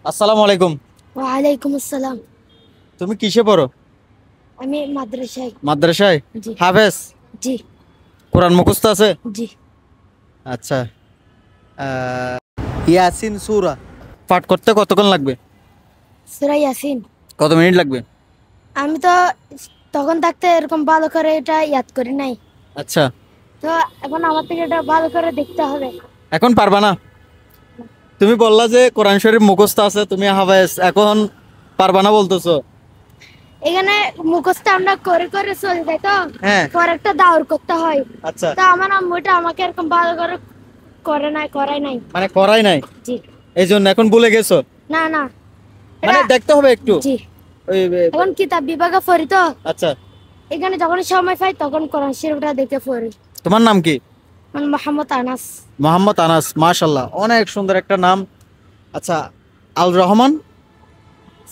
আসসালামু আলাইকুম। ওয়ালাইকুম আসসালাম। তুমি কিসে পড়ো? আমি মাদ্রাসায়। মাদ্রাসায়? জি হাফেজ? জি কোরআন মুখস্থ আছে? জি। আচ্ছা। আহ, ইয়াসিন সূরা পাঠ করতে কতক্ষণ লাগবে? সূরা ইয়াসিন কত মিনিট লাগবে? আমি তো তখন থাকতে এরকম ভালো করে এটা ইয়াদ করি নাই, আচ্ছা, তো এখন আমার থেকে এটা ভালো করে দেখতে হবে। এখন পারবা না? তুমি বললা যে কোরআন শরীফ মুখস্থ আছে, তুমি হাফেজ, এখন পারবা না বলতেছো? এখানে মুখস্থ আমরা করে করে চলে যাই, তো হ্যাঁ। পরে একটা দাওর করতে হয়। আচ্ছা, তো আমার আম্মু এটা আমাকে এরকম ভালো করে করাই নাই। মানে করাই নাই, জি। এই জন্য এখন ভুলে গেছো? না না, মানে এটা দেখতে হবে একটু। জি। ওই এখন কিতাব বিভাগে পড়ি, তো আচ্ছা, এখানে যখন সময় পাই তখন কোরআন শরীফটা দেখে পড়ি। তোমার নাম কি? মানে মোহাম্মদ আনাস। মোহাম্মদ আনাস, মাশাল্লাহ, অনেক সুন্দর একটা নাম। আচ্ছা, আল রহমান?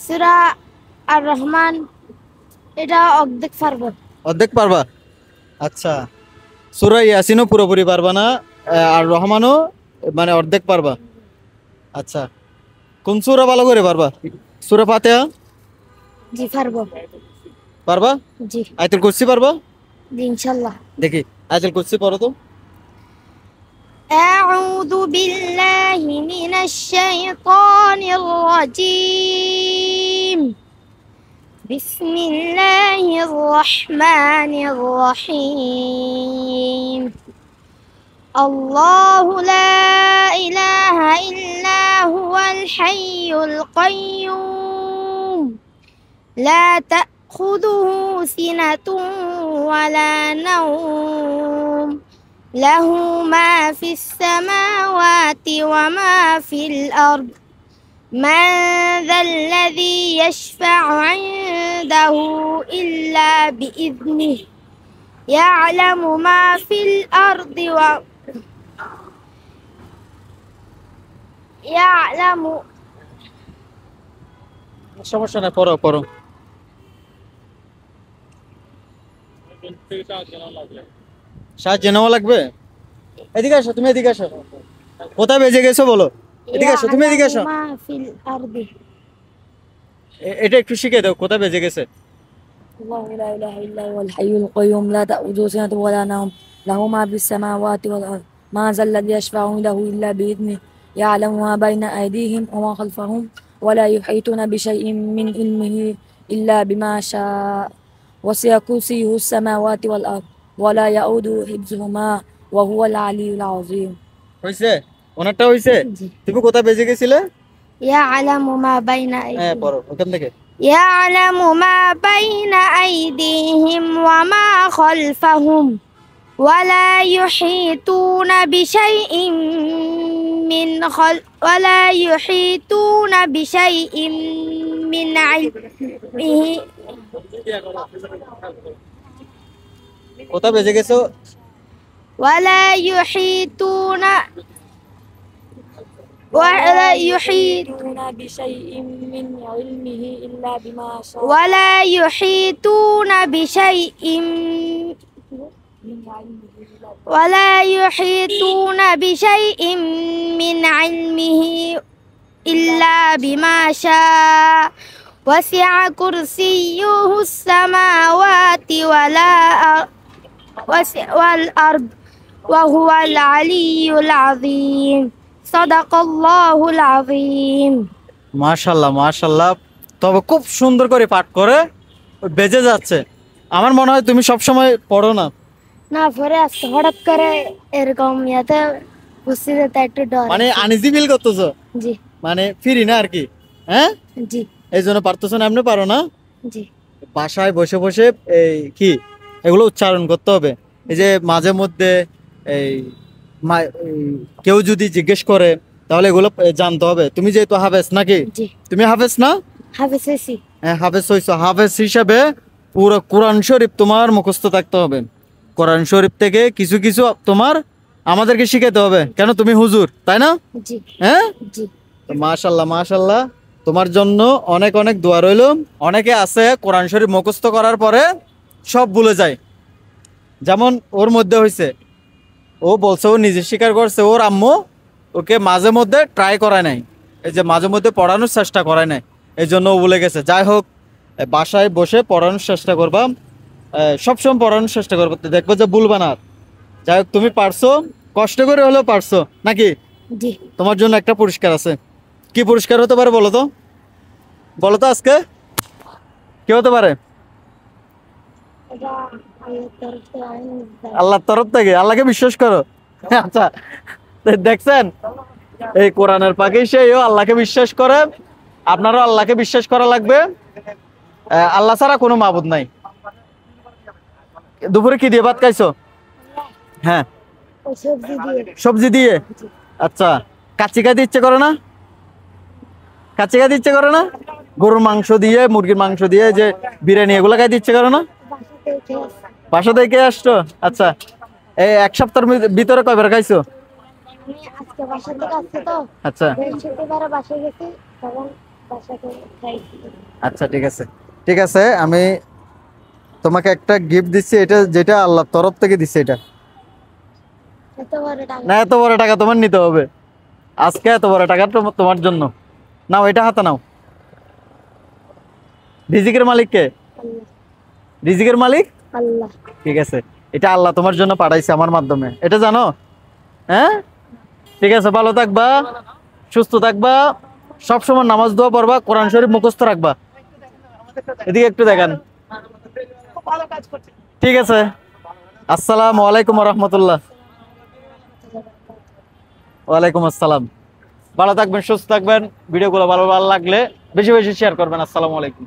সূরা আর রহমান এটা অর্ধেক পারবো। অর্ধেক পারবা? আচ্ছা, সূরা ইয়াসিনও পুরোপুরি পারবা না, আর রহমানও মানে অর্ধেক পারবা। আচ্ছা, কোন সূরা ভালো করে পারবা? সূরা ফাতিহা জি পারবো। পারবা? জি আয়াতুল কুরসি পারবা? জি ইনশাল্লাহ। দেখি, আয়াতুল কুরসি পড়ো তো। أعوذ بالله من الشيطان الرجيم. بسم الله الرحمن الرحيم. الله لا إله إلا هو الحي القيوم لا تأخذه سنة ولا نوم له ما في السماوات وما في الأرض من ذا الذي يشفع عنده إلا بإذنه يعلم ما في الأرض ويعلم. সমস্যা না, পড়ো পড়ো। সাহায্য নেওয়া লাগবে? এদিকে আসো, তুমি এদিকে আসো। কোথায় বেজে গেছো বলো? এদিকে আসো, তুমি এদিকে আসো। يعلم ما في الأرض. এটা একটু শিখে দাও, কোথায় বেজে গেছে। الله لا إله إلا هو الحي القيوم لا تأخذه سنة ولا نوم له ما في السماوات والأرض ما ذا الذي يشفع عنده إلا بإذنه يعلم ما بين أيديهم وما خلفهم ولا يحيطون بشيء من علمه إلا بما شاء وسع كرسيه السماوات والأرض ولا يؤوده حفظهما وهو العلي العظيم. হইছে? ওনারটা হইছে? জি। তুমি কোথায় বেজে গেছিলে? يعلم ما بين হ্যাঁ, أيديهم. পড়ো ওখান থেকে। يعلم ما بين أيديهم وما خلفهم ولا يحيطون بشيء ولا يحيطون بشيء من علمه কোথায় বেজে গেছো? ولا يحيطون يحيطون بشيء من علمه إلا بما شاء ولا يحيطون بشيء من علمه إلا ولا يحيطون بشيء من علمه إلا بما شاء وسع كرسيه السماوات والأرض وهو العلي العظيم. صدق الله العظيم. মাশাল্লাহ মাশাল্লাহ, তবে খুব সুন্দর করে পাঠ করে বেজে যাচ্ছে। আমার মনে হয় তুমি সব সময় পড়ো না। না পরে আসতে হঠাৎ করে এরকম ইয়াতে বুঝতে যেতে একটু ডর মানে আছে। আনইজি ফিল করতেছো? জি মানে ফিরি না আর কি? হ্যাঁ, জি এই জন্য পারতেছো না, এমনি পারো না। জি বাসায় বসে বসে এই কি এগুলো উচ্চারণ করতে হবে। এই যে মাঝে মধ্যে এই এই কেউ যদি জিজ্ঞেস করে তাহলে এগুলো জানতে হবে। তুমি যেহেতু হাফেজ নাকি? জি তুমি হাফেজ না? হাফেজ হয়েছি। হ্যাঁ, হাফেজ হইছো। হাফেজ হিসাবে পুরো কোরআন শরীফ তোমার মুখস্থ থাকতে হবে। কোরআন শরীফ থেকে কিছু কিছু তোমার আমাদেরকে শিখাতে হবে, কেন তুমি হুজুর, তাই না? জি হ্যাঁ, জি মাশাল্লাহ মাশাল্লাহ, তোমার জন্য অনেক অনেক দোয়া রইল। অনেকে আছে কোরআন শরীফ মুখস্থ করার পরে সব ভুলে যায়, যেমন ওর মধ্যে হয়েছে। ও বলছে ও নিজে স্বীকার করছে ওর আম্মু ওকে মাঝে মধ্যে ট্রাই করায় নাই, এই যে মাঝে মধ্যে পড়ানোর চেষ্টা করায় নাই, এই জন্য ও ভুলে গেছে। যাই হোক, বাসায় বসে পড়ানোর চেষ্টা করবা, সবসময় পড়ানোর চেষ্টা করবো, দেখবো যে ভুলবা না আর। যাই হোক, তুমি পারছো, কষ্ট করে হলেও পারছো নাকি? জি। তোমার জন্য একটা পুরস্কার আছে। কি পুরস্কার হতে পারে বলো তো? বলো তো আজকে কি হতে পারে? এটা আল্লাহর তরফ থেকে আমি দিলাম। আল্লাহর তরফ থেকে? আল্লাহকে বিশ্বাস করো? আচ্ছা, তো দেখছেন, এই কোরআনের পাখি সেও আল্লাহকে বিশ্বাস করে। আপনারও আল্লাহকে বিশ্বাস করা লাগবে। আল্লাহ ছাড়া কোনো মাবুদ নাই। দুপুরে কি দিয়ে ভাত খাইছো? হ্যাঁ, ওই সবজি দিয়ে। সবজি দিয়ে। আচ্ছা, কাচ্চি খাইতে ইচ্ছে করে না? কাচ্চি খাইতে ইচ্ছে করে না? গরুর মাংস দিয়ে, মুরগির মাংস দিয়ে যে বিরিয়ানি, এগুলো খাইতে ইচ্ছে করে না? বাসাতে খেয়েছি। বাসা থেকে আসছো? আচ্ছা, এই এক সপ্তাহের ভিতরে কয়বার খাইছো? আমি আজকে বাসা থেকে আসছি তো, আচ্ছা বৃহস্পতিবারে বাসায় গেছি, তখন বাসাতে খাইছি। আচ্ছা, ঠিক আছে, ঠিক আছে। আমি তোমাকে একটা গিফট দিচ্ছি, এটা যেটা আল্লাহর তরফ থেকে দিচ্ছে। এটা এত বড় টাকা। না, এত বড় টাকা তোমার নিতে হবে আজকে, এত বড় টাকা তোমার জন্য। নাও, এটা হাতে নাও। রিজিকের মালিক কে? আল্লাহ। রিজিকের মালিক আল্লাহ। ঠিক আছে, এটা আল্লাহ তোমার জন্য পাঠাইছে আমার মাধ্যমে, এটা জানো? হ্যাঁ, ঠিক আছে, ভালো থাকবা, সুস্থ থাকবা, সবসময় নামাজ দোয়া পড়বা, কোরআন শরীফ মুখস্থ রাখবা। এদিকে একটু দেখান। ঠিক আছে, আসসালামু আলাইকুম রহমতুল্লাহ। ওয়ালাইকুম আসসালাম। ভালো থাকবেন, সুস্থ থাকবেন। ভিডিওগুলো ভালো ভালো লাগলে বেশি বেশি শেয়ার করবেন। আসসালামু আলাইকুম।